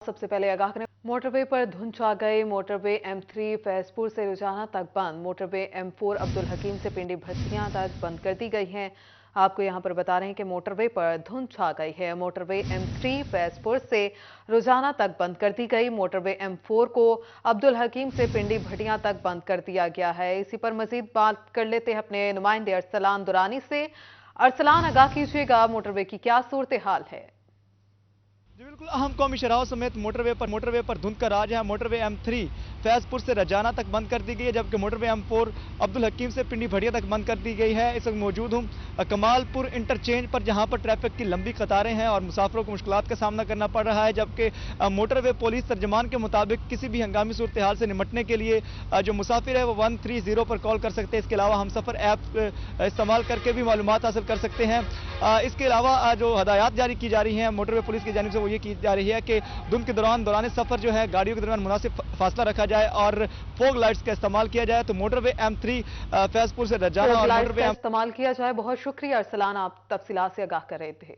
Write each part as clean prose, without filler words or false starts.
सबसे पहले आगाह करें, मोटरवे पर धुंध छा गई। मोटरवे M3 फैजपुर से रुझाना तक बंद। मोटरवे M4 अब्दुल हकीम से पिंडी भट्टियां तक बंद कर दी गई हैं। आपको यहां पर बता रहे हैं कि मोटरवे पर धुंध छा गई है। मोटरवे M3 फैजपुर से रुझाना तक बंद कर दी गई। मोटरवे M4 को अब्दुल हकीम से पिंडी भट्टियां तक बंद कर दिया गया है। इसी पर मजीद बात कर लेते हैं अपने नुमाइंदे अरसलान दुरानी से। अरसलान, आगाह कीजिएगा, मोटरवे की क्या सूरत हाल है? जी बिल्कुल, अहम कौमी शराहों समेत मोटरवे पर धुंध का राज है। मोटरवे M3 फैजपुर से रजाना तक बंद कर दी गई है, जबकि मोटरवे M4 अब्दुल हकीम से पिंडी भटिया तक बंद कर दी गई है। इस वक्त मौजूद हूँ कमालपुर इंटरचेंज पर, जहां पर ट्रैफिक की लंबी कतारें हैं और मुसाफिरों को मुश्किलात का सामना करना पड़ रहा है। जबकि मोटरवे पुलिस तर्जमान के मुताबिक किसी भी हंगामी सूरत हाल से निपटने के लिए जो मुसाफिर है वो 130 पर कॉल कर सकते हैं। इसके अलावा हम सफ़र ऐप इस्तेमाल करके भी मालूमात हासिल कर सकते हैं। इसके अलावा जो हदायत जारी की जा रही हैं मोटरवे पुलिस की जानिब से, वो ये की जा रही है कि धुंध के दौरान सफर जो है गाड़ियों के दरमियान मुनासिब फासला रखा जाए और फोग लाइट्स का इस्तेमाल किया जाए। तो मोटरवे M3 फैजपुर से रजाना और मोटरवे इस्तेमाल किया जाए। बहुत शुक्रिया अरसलान, आप तफसीलात से आगाह कर रहे थे।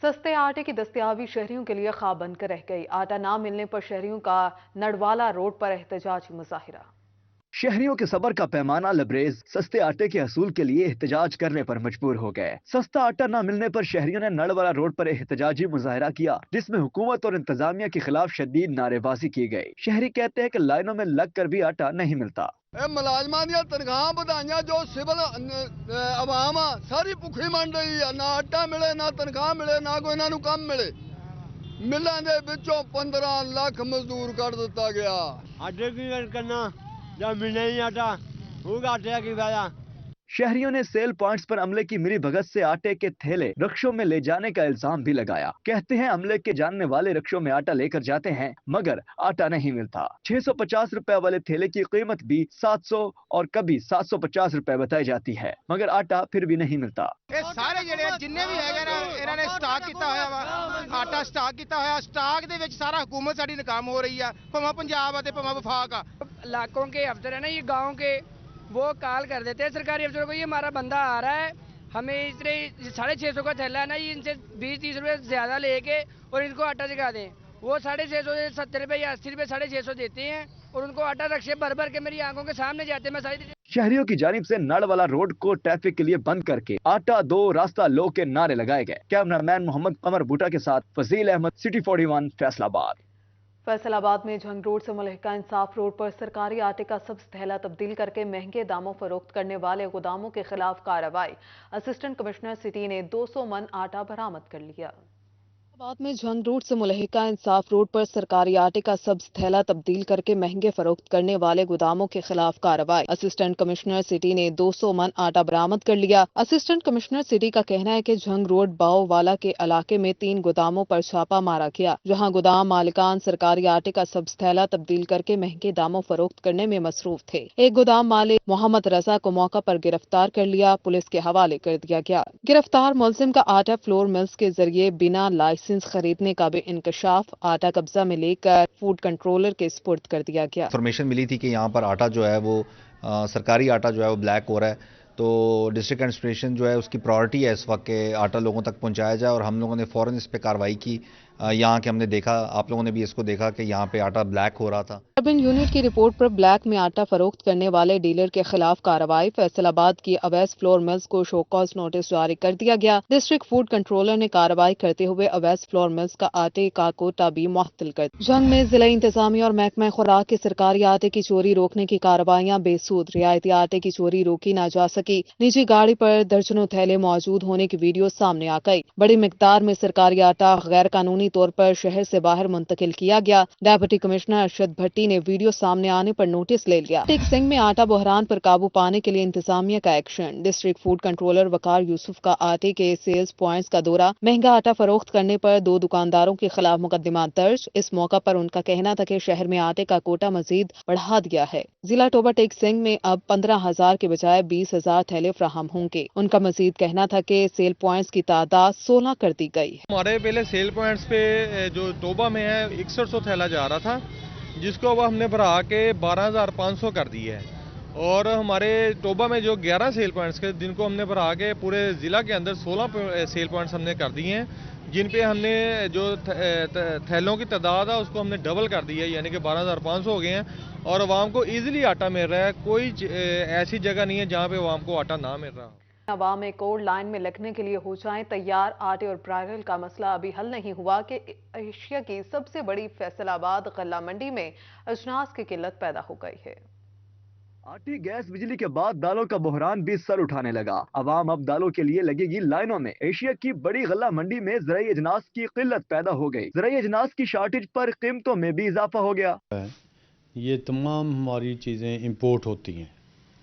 सस्ते आटे की दस्तयाबी शहरियों के लिए ख्वाब बनकर रह गई। आटा ना मिलने पर शहरियों का नडवाला रोड पर एहतजाजी मुजाहिरा। शहरियों के सबर का पैमाना लबरेज, सस्ते आटे के हसूल के लिए एहतजाज करने पर मजबूर हो गए। सस्ता आटा न मिलने पर शहरियों ने नड़वाला रोड पर एहतजाजी मुजाहिरा किया, जिसमें हुकूमत और इंतजामिया के खिलाफ शदीद नारेबाजी की गई। शहरी कहते हैं कि लाइनों में लग कर भी आटा नहीं मिलता। मुलाजमान दी तनख्वाह बढ़ाइयां, जो सिविल अवाम सारी भुखी मंड रही है। ना आटा मिले, ना तनख्वाह मिले, ना कोई इन्हां नूं काम मिले। मिलां दे विचों 15 लाख मजदूर कर दिता गया। आटे की करना जब मिलने नहीं आता, होगा आटे की फायदा। शहरियों ने सेल पॉइंट्स पर अमले की मिली भगत से आटे के थैले रक्षों में ले जाने का इल्जाम भी लगाया। कहते हैं अमले के जानने वाले रक्षों में आटा लेकर जाते हैं, मगर आटा नहीं मिलता। 650 रुपए वाले थैले की कीमत भी 700 और कभी 750 रुपए बताई जाती है, मगर आटा फिर भी नहीं मिलता। सारे जिन्ने भी है इन्होंने स्टाक किया हुआ वा, आटा स्टाक किया हुआ। स्टाक दे विच सारा हुकूमत साडी नाकाम हो रही है, भावें पंजाब आ ते भावें वफाक आ। इलाकों के अफसर है ना, ये गाँव के, वो कॉल कर देते हैं सरकारी अफसरों को, ये हमारा बंदा आ रहा है, हमें इतने 650 का थैला है ना, ये इनसे 20-30 रुपए ज्यादा लेके और इनको आटा दिखा दें। वो 650 से 70 रुपए या 80 रुपए 650 देते हैं और उनको आटा रक्शे भर भर के मेरी आंखों के सामने जाते हैं। मैं सारी शहरियों की जानिब से नड़वाला रोड को ट्रैफिक के लिए बंद करके आटा दो रास्ता लो के नारे लगाए गए। कैमरामैन मोहम्मद कमर बूटा के साथ फजील अहमद, सिटी 41, फैसलाबाद। फैसलाबाद में जंग रोड से मुल्हिका इंसाफ रोड पर सरकारी आटे का सब्ज थैला तब्दील करके महंगे दामों फरोख्त करने वाले गोदामों के खिलाफ कार्रवाई। असिस्टेंट कमिश्नर सिटी ने 200 मन आटा बरामद कर लिया। फैसलाबाद में जंग रोड से मुल्हिका इंसाफ रोड पर सरकारी आटे का सब्ज थैला तब्दील करके महंगे फरोख्त करने वाले गोदामों के खिलाफ कार्रवाई। असिस्टेंट कमिश्नर सिटी ने 200 मन आटा बरामद कर लिया। असिस्टेंट कमिश्नर सिटी का कहना है कि जंग रोड बाओवाला के इलाके में 3 गोदामों पर छापा मारा गया, जहां गोदाम मालिकान सरकारी आटे का सब्ज थैला तब्दील करके महंगे दामों फरोख्त करने में मसरूफ थे। एक गोदाम मालिक मोहम्मद रजा को मौका पर गिरफ्तार कर लिया, पुलिस के हवाले कर दिया गया। गिरफ्तार मुलजिम का आटा फ्लोर मिल्स के जरिए बिना लाइसेंस खरीदने का भी इंकशाफ, आटा कब्जा में लेकर फूड कंट्रोलर के स्पुर्द कर दिया गया। इन्फॉर्मेशन मिली थी कि यहाँ पर आटा जो है वो सरकारी आटा जो है वो ब्लैक हो रहा है, तो डिस्ट्रिक्ट एडमिनिस्ट्रेशन जो है उसकी प्रायोरिटी है इस वक्त के आटा लोगों तक पहुँचाया जाए, और हम लोगों ने फ़ौरन इस पर कार्रवाई की। यहाँ के हमने देखा, आप लोगों ने भी इसको देखा कि यहाँ पे आटा ब्लैक हो रहा था। अर्बन यूनिट की रिपोर्ट पर ब्लैक में आटा फरोख्त करने वाले डीलर के खिलाफ कार्रवाई। फैसलाबाद की अवैध फ्लोर मिल्स को शो कॉज नोटिस जारी कर दिया गया। डिस्ट्रिक्ट फूड कंट्रोलर ने कार्रवाई करते हुए अवैध फ्लोर मिल्स का आटे का कोटा भी मुअत्तल कर दिया। जंग में जिला इंतजामिया और महकमा खुराक के सरकारी आटे की चोरी रोकने की कार्रवाइयां बेसूद। रियायती आटे की चोरी रोकी न जा सकी। निजी गाड़ी पर दर्जनों थैले मौजूद होने की वीडियो सामने आ गई। बड़ी मिकदार में सरकारी आटा गैर कानूनी तौर पर शहर से बाहर मुंतकिल किया गया। डेप्यूटी कमिश्नर अरशद भट्टी ने वीडियो सामने आने पर नोटिस ले लिया। टेक सिंह में आटा बहरान पर काबू पाने के लिए इंतजामिया का एक्शन। डिस्ट्रिक्ट फूड कंट्रोलर वकार यूसुफ का आटे के सेल्स पॉइंट्स का दौरा। महंगा आटा फरोख्त करने पर 2 दुकानदारों के खिलाफ मुकदमा दर्ज। इस मौका पर उनका कहना था कि शहर में आटे का कोटा मजीद बढ़ा दिया है। जिला टोबा टेक सिंह में अब 15,000 के बजाय 20,000 थैले फ्राहम होंगे। उनका मजीद कहना था कि सेल पॉइंट्स की तादाद 16 कर दी गई। हमारे पहले सेल पॉइंट्स पे जो टोबा में है 6100 थैला जा रहा था, जिसको अब हमने बढ़ा के 12,500 कर दी है। और हमारे टोबा में जो 11 सेल पॉइंट्स के जिनको हमने बढ़ा के पूरे ज़िला के अंदर 16 सेल पॉइंट्स हमने कर दिए हैं, जिन पे हमने जो थैलों की तादाद है उसको हमने डबल कर दी है, यानी कि 12,500 हो गए हैं और आवाम को ईजिली आटा मिल रहा है। कोई ऐसी जगह नहीं है जहाँ पे आवाम को आटा ना मिल रहा हो। अवाम एक और लाइन में लगने के लिए हो जाएं तैयार। आटे और प्राइरल का मसला अभी हल नहीं हुआ कि एशिया की सबसे बड़ी फैसलाबाद गल्ला मंडी में अजनास की किल्लत पैदा हो गई है। आटे, गैस, बिजली के बाद दालों का बहरान भी सर उठाने लगा। अवाम अब दालों के लिए लगेगी लाइनों में। एशिया की बड़ी गल्ला मंडी में ज़राई अजनास की किल्लत पैदा हो गई। ज़राई अजनास की शॉर्टेज पर कीमतों में भी इजाफा हो गया। ये तमाम हमारी चीज़ें इंपोर्ट होती हैं।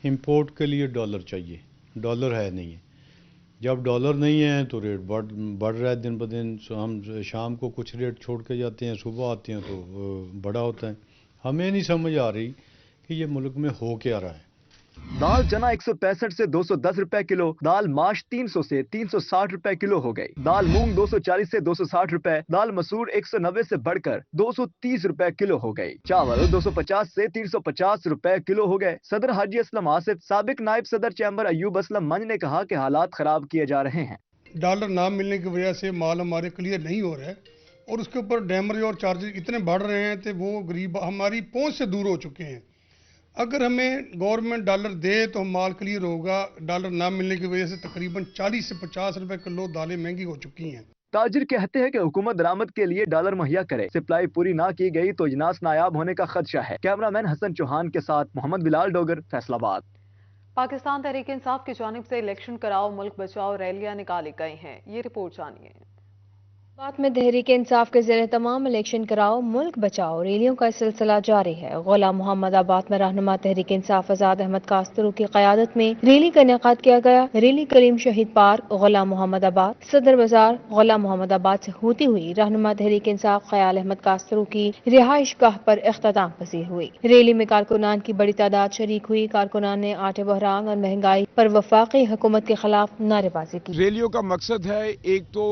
इंपोर्ट के लिए डॉलर चाहिए, डॉलर है नहीं है। जब डॉलर नहीं है तो रेट बढ़ रहा है दिन ब दिन। हम शाम को कुछ रेट छोड़ के जाते हैं, सुबह आते हैं तो बड़ा होता है। हमें नहीं समझ आ रही कि ये मुल्क में हो क्या रहा है। दाल चना 165 से 210 रुपए किलो, दाल माश 300 से 360 रुपए किलो हो गई। दाल मूंग 240 से 260 रुपए, दाल मसूर 190 से बढ़कर 230 रुपए किलो हो गई। चावल 250 से 350 रुपए किलो हो गए। सदर हाजी असलम आसिफ, साबिक नायब सदर चैम्बर अयूब असलम मंज ने कहा कि हालात खराब किए जा रहे हैं। डॉलर ना मिलने की वजह से माल हमारे क्लियर नहीं हो रहा है और उसके ऊपर डैमरेज और चार्जेस इतने बढ़ रहे हैं कि वो गरीब हमारी पहुंच से दूर हो चुके हैं। अगर हमें गवर्नमेंट डॉलर दे तो माल क्लियर होगा। डॉलर ना मिलने की वजह से तकरीबन 40 से 50 रुपए किलो दालें महंगी हो चुकी हैं। ताजिर कहते हैं कि हुकूमत दरामद के लिए डॉलर मुहैया करे। सप्लाई पूरी ना की गई तो इजनास नायाब होने का खदशा है। कैमरामैन हसन चौहान के साथ मोहम्मद बिलाल डोगर, फैसलाबाद। पाकिस्तान तहरीक इंसाफ की जानिब से इलेक्शन कराओ मुल्क बचाओ रैलियां निकाली गई हैं। ये रिपोर्ट जानिए। बाद में तहरीक इंसाफ के ज़रिए तमाम इलेक्शन कराओ मुल्क बचाओ रैलियों का सिलसिला जारी है। गुलाम मोहम्मद आबाद में रहनुमा तहरीक इंसाफ आजाद अहमद कास्तरू की क़यादत में रैली का इनेकाद किया गया। रैली करीम शहीद पार्क, गुलाम मोहम्मद आबाद, सदर बाजार, गुलाम मोहम्मद आबाद से होती हुई रहनुमा तहरीक इंसाफ ख्याल अहमद कास्तरू की रिहाइश गाह पर इख्तिताम पसीर हुई। रैली में कारकुनान की बड़ी तादाद शरीक हुई। कारकुनान ने आटे बहरान और महंगाई पर वफाकी हुकूमत के खिलाफ नारेबाजी की। रैलियों का मकसद है एक तो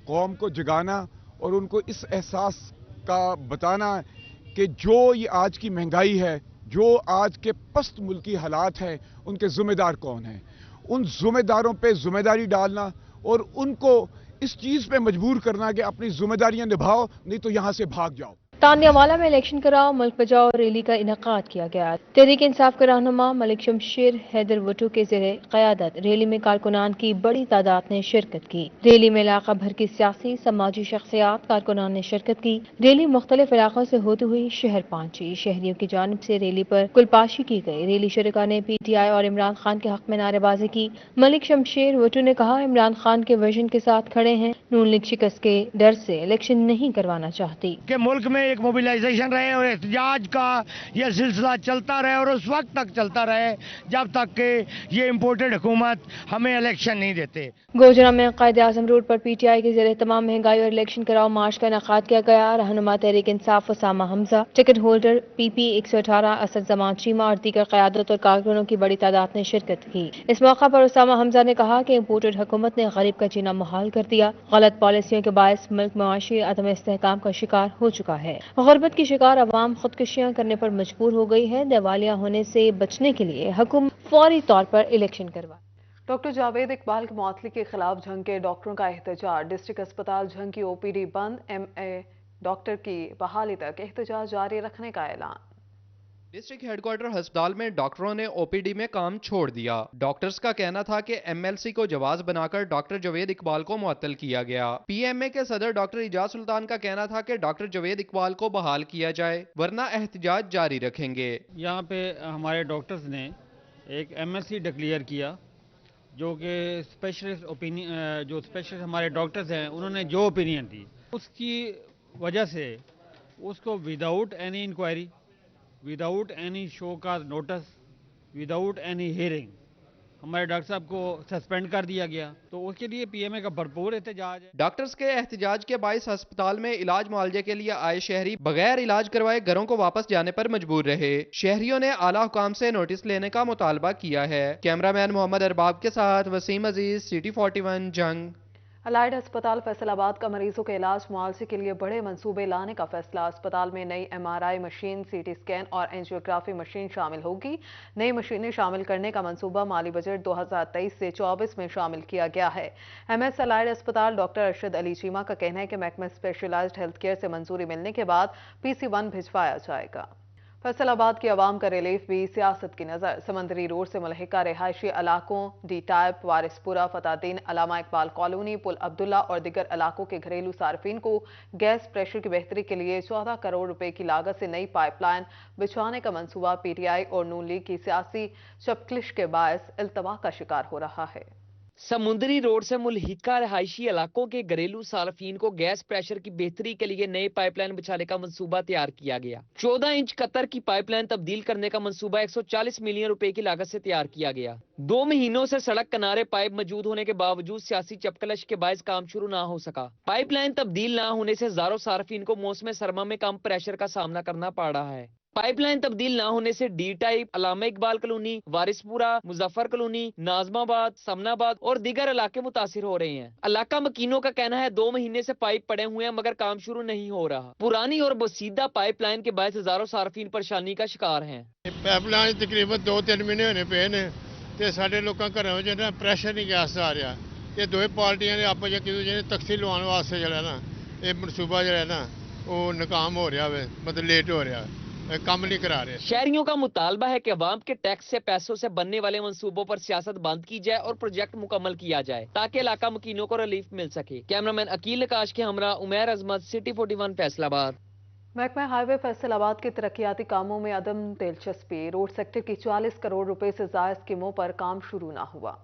कौम को जगाना और उनको इस एहसास का बताना कि जो ये आज की महंगाई है, जो आज के पस्त मुल्की हालात हैं, उनके ज़िम्मेदार कौन हैं। उन ज़िम्मेदारों पे ज़िम्मेदारी डालना और उनको इस चीज़ पे मजबूर करना कि अपनी ज़िम्मेदारियां निभाओ, नहीं तो यहाँ से भाग जाओ। तानियावाला में इलेक्शन कराओ मुल्क बचाओ रैली का इनेकाद किया गया। तहरीक इंसाफ के रहनुमा मलिक शमशेर हैदर वटू के ज़रिए क़यादत रैली में कारकुनान की बड़ी तादाद ने शिरकत की। रैली में इलाका भर की सियासी समाजी शख्सियात कारकुनान ने शिरकत की। रैली मुख्तलिफ इलाकों से होती हुई शहर पहुंची। शहरियों की जानिब से रैली पर कुलपाशी की गई। रैली शुरका ने PTI और इमरान खान के हक में नारेबाजी की। मलिक शमशेर वटू ने कहा, इमरान खान के विजन के साथ खड़े हैं। नून लीग शिकस्त के डर से इलेक्शन नहीं करवाना चाहती। मुल्क में एक मोबिलाइजेशन रहे और एहतजाज का यह सिलसिला चलता रहे और उस वक्त तक चलता रहे जब तक कि ये इम्पोर्टेड हुकूमत हमें इलेक्शन नहीं देते। गोजरा में कायद आजम रोड पर PTI के जरिए तमाम महंगाई और इलेक्शन कराओ मार्च का इनेकाद किया गया। रहनुमा Tehreek Insaf Usama Hamza, ticket holder PP 118 Asad Zaman Cheema और दीगर क़यादत और कारकुनों की बड़ी तादाद ने शिरकत की। इस मौका पर उसामा हमजा ने कहा कि इम्पोर्टेड हुकूमत ने गरीब का जीना मुहाल कर दिया। गलत पॉलिसियों के बायस मुल्क मुआशी अदम इस्तेहकाम का शिकार हो चुका है। गुर्बत की शिकार अवाम खुदकुशियां करने पर मजबूर हो गई है। दिवालिया होने से बचने के लिए हुकूमत फौरी तौर पर इलेक्शन करवाए। डॉक्टर जावेद इकबाल के मुअत्तली के खिलाफ झंग के डॉक्टरों का एहतजाज। डिस्ट्रिक्ट अस्पताल झंग की OPD बंद। MA डॉक्टर की बहाली तक एहतजाज जारी रखने का ऐलान। डिस्ट्रिक्ट हेडक्वार्टर अस्पताल में डॉक्टरों ने OPD में काम छोड़ दिया। डॉक्टर्स का कहना था कि MLC को जवाज बनाकर डॉक्टर जावेद इकबाल को मुअत्तल किया गया। PMA के सदर डॉक्टर इजाज सुल्तान का कहना था कि डॉक्टर जावेद इकबाल को बहाल किया जाए वरना एहतजाज जारी रखेंगे। यहाँ पे हमारे डॉक्टर्स ने एक MSc डिक्लेयर किया, जो कि स्पेशलिस्ट हमारे डॉक्टर्स हैं उन्होंने जो ओपिनियन दी उसकी वजह से उसको without any inquiry, without any show का नोटिस, विदाउट एनी हियरिंग हमारे डॉक्टर साहब को सस्पेंड कर दिया गया। तो उसके लिए PMA का भरपूर एहतजाज है। डॉक्टर्स के एहतजाज के बायस अस्पताल में इलाज मुआलजे के लिए आए शहरी बगैर इलाज करवाए घरों को वापस जाने पर मजबूर रहे। शहरियों ने आला हुकाम से नोटिस लेने का मुतालबा किया है। कैमरामैन मोहम्मद अरबाब के साथ वसीम अजीज, City 41 जंग। अलैड अस्पताल फैसलाबाद का मरीजों के इलाज मुआवजे के लिए बड़े मंसूबे लाने का फैसला। अस्पताल में नई MRI मशीन, CT स्कैन और एंजियोग्राफी मशीन शामिल होगी। नई मशीनें शामिल करने का मंसूबा माली बजट 2023 से 24 में शामिल किया गया है। MS अलैड अस्पताल डॉक्टर अरशद अली चीमा का कहना है कि महकमा स्पेशलाइज्ड हेल्थ केयर से मंजूरी मिलने के बाद PC1 भिजवाया जाएगा। फैसलाबाद की आवाम का रिलीफ भी सियासत की नजर। समंदरी रोड से मुलहिका रिहायशी इलाकों D type, Warispura, फतादीन, Allama Iqbal colony, पुल अब्दुल्ला और दिगर इलाकों के घरेलू सार्फिन को गैस प्रेशर की बेहतरी के लिए 14 करोड़ रुपए की लागत से नई पाइपलाइन बिछवाने का मंसूबा PTI और नून लीग की सियासी चपकलिश के बायस इल्तवा का शिकार हो रहा है। समुद्री रोड से मुल्हिका रहायशी इलाकों के घरेलू सार्फिन को गैस प्रेशर की बेहतरी के लिए नए पाइपलाइन बिछाने का मंसूबा तैयार किया गया। 14 इंच कतर की पाइपलाइन तब्दील करने का मंसूबा 140 मिलियन रुपए की लागत से तैयार किया गया। 2 महीनों से सड़क किनारे पाइप मौजूद होने के बावजूद सियासी चपकलश के बायस काम शुरू ना हो सका। पाइपलाइन तब्दील ना होने से हजारों सार्फिन को मौसम सरमा में कम प्रेशर का सामना करना पड़ रहा है। पाइपलाइन तब्दील ना होने से D type, Allama Iqbal colony, Warispura, Muzaffar colony, Najmabad, Samanabad और दीगर इलाके मुतासिर हो रहे हैं। इलाका मकीनों का कहना है 2 महीने से पाइप पड़े हुए हैं मगर काम शुरू नहीं हो रहा। पुरानी और बसीदा पाइपलाइन के बायस हजारों सार्फिन परेशानी का शिकार हैं। पाइपलाइन तकरीबन 2-3 महीने होने पे ने ते साडे लोकां घरों च ना प्रेशर नहीं गैस आ रहा। ये दोवें पार्टियां ने आपस एक दूजे ने तख्ती लवाने वास्ते जड़ा ना ये मनसूबा जड़ा ना वो नाकाम हो रहा है, मतलब लेट हो रहा है, काम नहीं करा रहे। शहरियों का मुतालबा है कि अवाम के टैक्स से पैसों से बनने वाले मंसूबों पर सियासत बंद की जाए और प्रोजेक्ट मुकम्मल किया जाए ताकि इलाका मकीनों को रिलीफ मिल सके। कैमरामैन अकील आकाश के हमरा उमैर अजमत, सिटी 41 फैसलाबाद। महकमा हाईवे फैसलाबाद के तरक्याती कामों में अदम दिलचस्पी। रोड सेक्टर की 40 करोड़ रुपए से ज्यादा स्कीमों पर काम शुरू न हुआ।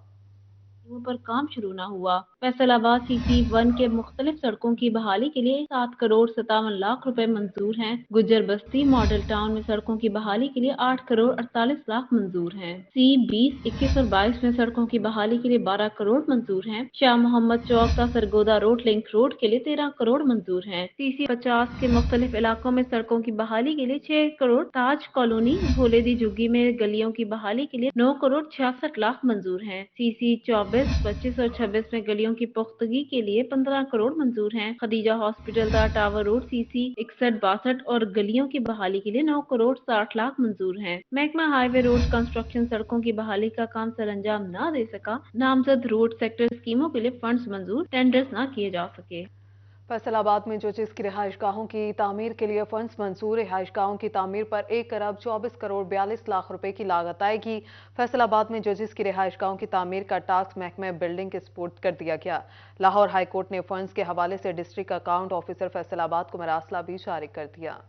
फैसलाबाद CC1 के मुख्तलिफ सड़कों की बहाली के लिए 7 करोड़ 57 लाख रुपए मंजूर हैं। गुज्जर बस्ती मॉडल टाउन में सड़कों की बहाली के लिए 8 करोड़ 48 लाख मंजूर हैं। C20, 21 और 22 में सड़कों की बहाली के लिए 12 करोड़ मंजूर हैं। शाह मोहम्मद चौक का सरगोदा रोड लिंक रोड के लिए 13 करोड़ मंजूर हैं। CC50 के मुख्तलिफ इलाकों में सड़कों की बहाली के लिए 6 करोड़, ताज कॉलोनी, भोले दी झुग्गी में गलियों की बहाली के लिए 9 करोड़ 66 लाख मंजूर हैं। CC24, 25 और 26 में गलियों की पुख्तगी के लिए 15 करोड़ मंजूर हैं। खदीजा हॉस्पिटल दा टावर रोड CC 61-62 और गलियों की बहाली के लिए 9 करोड़ 60 लाख मंजूर हैं। महकमा हाईवे रोड कंस्ट्रक्शन सड़कों की बहाली का काम सरअंजाम न दे सका। नामजद रोड सेक्टर स्कीमों के लिए फंड्स मंजूर, टेंडर्स न किए जा सके। फैसलाबाद में जजेस की रिहाइशगाहों की तामीर के लिए फंड्स मंजूर। रिहाइशगाहों की तामीर पर 1 अरब 24 करोड़ 42 लाख रुपए की लागत आएगी। फैसलाबाद में जजेस की रिहाइशगाहों की तामीर का टास्क महकमा बिल्डिंग के सुपुर्द कर दिया गया। लाहौर हाई कोर्ट ने फंड्स के हवाले से डिस्ट्रिक्ट अकाउंट ऑफिसर फैसलाबाद को मरासला भी जारी कर दिया।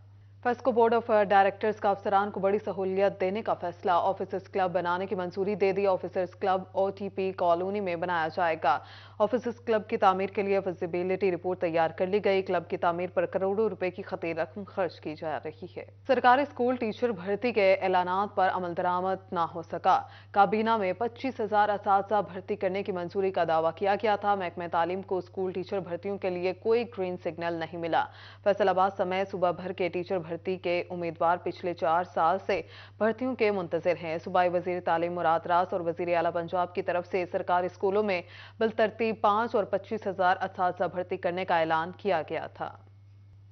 फेस्को बोर्ड ऑफ डायरेक्टर्स का अफसरान को बड़ी सहूलियत देने का फैसला। ऑफिसर्स क्लब बनाने की मंजूरी दे दी। ऑफिसर्स क्लब OTP कॉलोनी में बनाया जाएगा। ऑफिसर्स क्लब की तामीर के लिए फिजिबिलिटी रिपोर्ट तैयार कर ली गई। क्लब की तामीर पर करोड़ों रुपए की खती रकम खर्च की जा रही है। सरकारी स्कूल टीचर भर्ती के ऐलानात पर अमल दरामद न हो सका। काबीना में 25,000 असातिज़ा भर्ती करने की मंजूरी का दावा किया गया था। महकमा तालीम को स्कूल टीचर भर्तियों के लिए कोई ग्रीन सिग्नल नहीं मिला। फैसलाबाद समेत सूबा भर के टीचर भर्ती के उम्मीदवार पिछले 4 साल से भर्तियों के मुंतजिर हैं। सूबाई वजीर तालीम मुराद रास और वजीर आला पंजाब की तरफ से सरकारी स्कूलों में बिलतरतीब 5 और 25,000 असातिज़ा भर्ती करने का ऐलान किया गया था।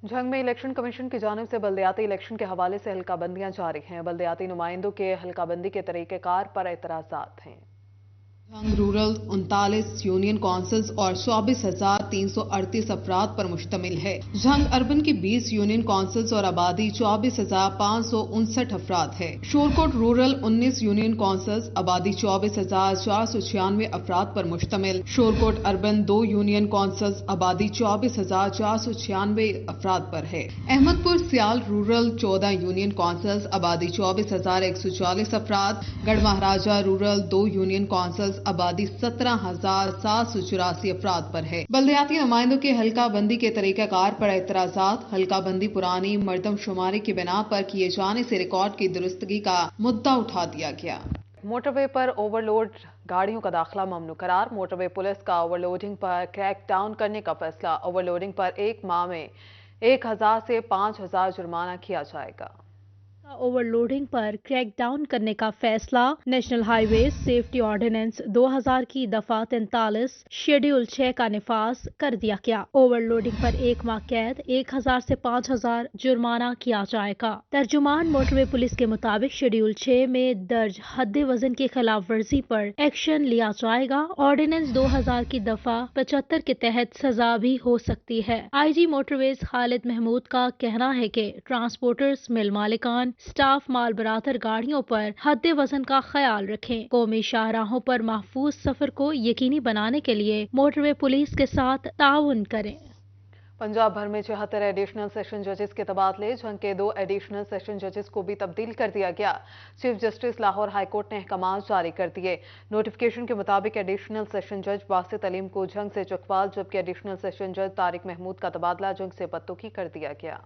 झंग में इलेक्शन कमीशन की जानिब से बल्दियाती इलेक्शन के हवाले से हल्काबंदियां जारी हैं। बल्दियाती नुमाइंदों के हल्काबंदी के तरीक़ेकार पर एतराज़ात हैं। झंग रूरल 39 यूनियन काउंसिल्स और 24,338 अफराद पर मुश्तमिल है। झंग अर्बन की 20 यूनियन काउंसिल्स और आबादी 24,559 अफराद है। शोरकोट रूरल 19 यूनियन काउंसिल्स, आबादी 24,496 अफराद पर मुश्तमिल। शोरकोट अर्बन 2 यूनियन काउंसिल्स, आबादी 24,496 अफराद पर है। अहमदपुर सियाल रूरल 14 यूनियन काउंसिल्स, आबादी 24,140 अफराद। गढ़ महाराजा रूरल 2 यूनियन काउंसिल्स, आबादी 17,784 अफराद पर है। बल्दियाती नुमाइंदों के हल्का बंदी के तरीक़ाकार पर एतराज़ात। हल्का बंदी पुरानी मर्दमशुमारी की बिना पर किए जाने से रिकॉर्ड की दुरुस्तगी का मुद्दा उठा दिया गया। मोटरवे पर ओवरलोड गाड़ियों का दाखिला ममनू करार। मोटरवे पुलिस का ओवरलोडिंग पर क्रैक डाउन करने का फैसला। ओवरलोडिंग पर 1 माह में 1,000 से 5,000 जुर्माना किया जाएगा। ओवरलोडिंग पर क्रैकडाउन करने का फैसला। नेशनल हाईवे सेफ्टी ऑर्डिनेंस 2000 की दफा 43 शेड्यूल 6 का निफाज कर दिया गया। ओवरलोडिंग पर 1 माह कैद, 1000 से 5000 जुर्माना किया जाएगा। तर्जुमान मोटरवे पुलिस के मुताबिक शेड्यूल 6 में दर्ज हद वजन की खिलाफ वर्जी पर एक्शन लिया जाएगा। ऑर्डिनेंस 2000 की दफा 75 के तहत सजा भी हो सकती है। IG मोटरवेज खालिद महमूद का कहना है कि ट्रांसपोर्टर्स, मिल मालिकान, स्टाफ, माल बरातर गाड़ियों पर हद वजन का ख्याल रखें। कौमी शाहराहों पर महफूज सफर को यकीनी बनाने के लिए मोटरवे पुलिस के साथ ताउन करें। पंजाब भर में 76 एडिशनल सेशन जजेस के तबादले, जंग के 2 एडिशनल सेशन जजेस को भी तब्दील कर दिया गया। Chief justice Lahore high court ने अहकामात जारी कर दिए। नोटिफिकेशन के मुताबिक एडिशनल सेशन जज बासित अलीम को जंग से चकवाल, जबकि एडिशनल सेशन जज तारिक महमूद का तबादला जंग से बत्तुकी कर दिया गया।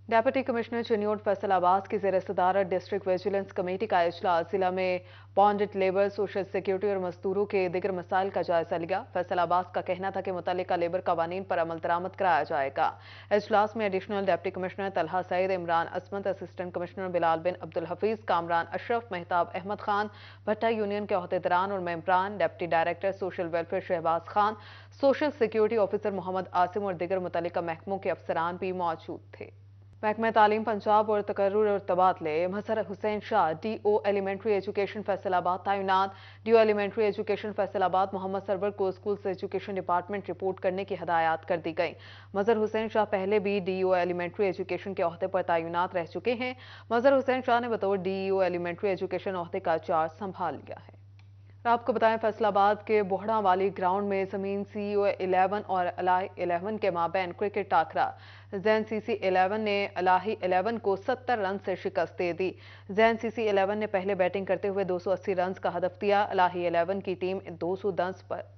डेप्यूटी कमिश्नर चिन्योट फैसलाबाद की ज़ेर सदारत डिस्ट्रिक्ट विजिलेंस कमेटी का इजलास जिला में बॉन्डेड लेबर, सोशल सिक्योरिटी और मजदूरों के दिगर मसाइल का जायजा लिया। फैसलाबाद का कहना था कि मुतल्लिका लेबर कवानीन पर अमल दरामद कराया जाएगा। इजलास में additional deputy commissioner Talha Saeed, Imran Asmat, assistant commissioner Bilal bin Abdul Hafeez, Kamran Ashraf, Mehtab Ahmed Khan, भट्टा यूनियन के अहदेदारान और मेंबरान, deputy director social welfare Shahbaz Khan, social security officer Mohammad Asim और दिगर मुतल्लिका महकमों के अफसरान भी मौजूद थे। महकमा तालीम पंजाब और तकर्रुर और तबादले, Mazhar Hussain Shah DO elementary education Faisalabad तैनात। DO elementary education Faisalabad Mohammad Sarwar को स्कूल्स एजुकेशन डिपार्टमेंट रिपोर्ट करने की हदायत कर दी गई। मजहर हुसैन शाह पहले भी DO एलिमेंट्री एजुकेशन के अहदे पर तैनात रह चुके हैं। मजहर हुसैन शाह ने बतौर DO एलिमेंट्री एजुकेशन अहदे का चार्ज संभाल लिया है। आपको बताएं, फैसलाबाद के बोहड़ा वाली ग्राउंड में जमीन CO 11 और अलाही 11 के माबैन क्रिकेट टाकरा। जैन CC 11 ने अलाही 11 को 70 रन से शिकस्त दे दी। जैन CC 11 ने पहले बैटिंग करते हुए 280 रन का हदफ दिया। अलाही 11 की टीम 210 पर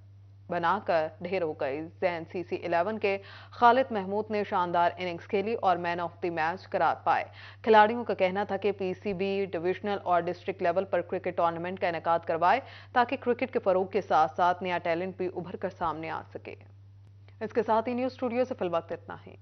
बनाकर ढेर हो गई। जैन CC 11 के खालिद महमूद ने शानदार इनिंग्स खेली और मैन ऑफ द मैच करार पाए। खिलाड़ियों का कहना था कि PCB डिविजनल और डिस्ट्रिक्ट लेवल पर क्रिकेट टूर्नामेंट का इनेकाद करवाए ताकि क्रिकेट के फरोग के साथ साथ नया टैलेंट भी उभर कर सामने आ सके। इसके साथ ही न्यूज़ स्टूडियो से फिलवक्त इतना ही।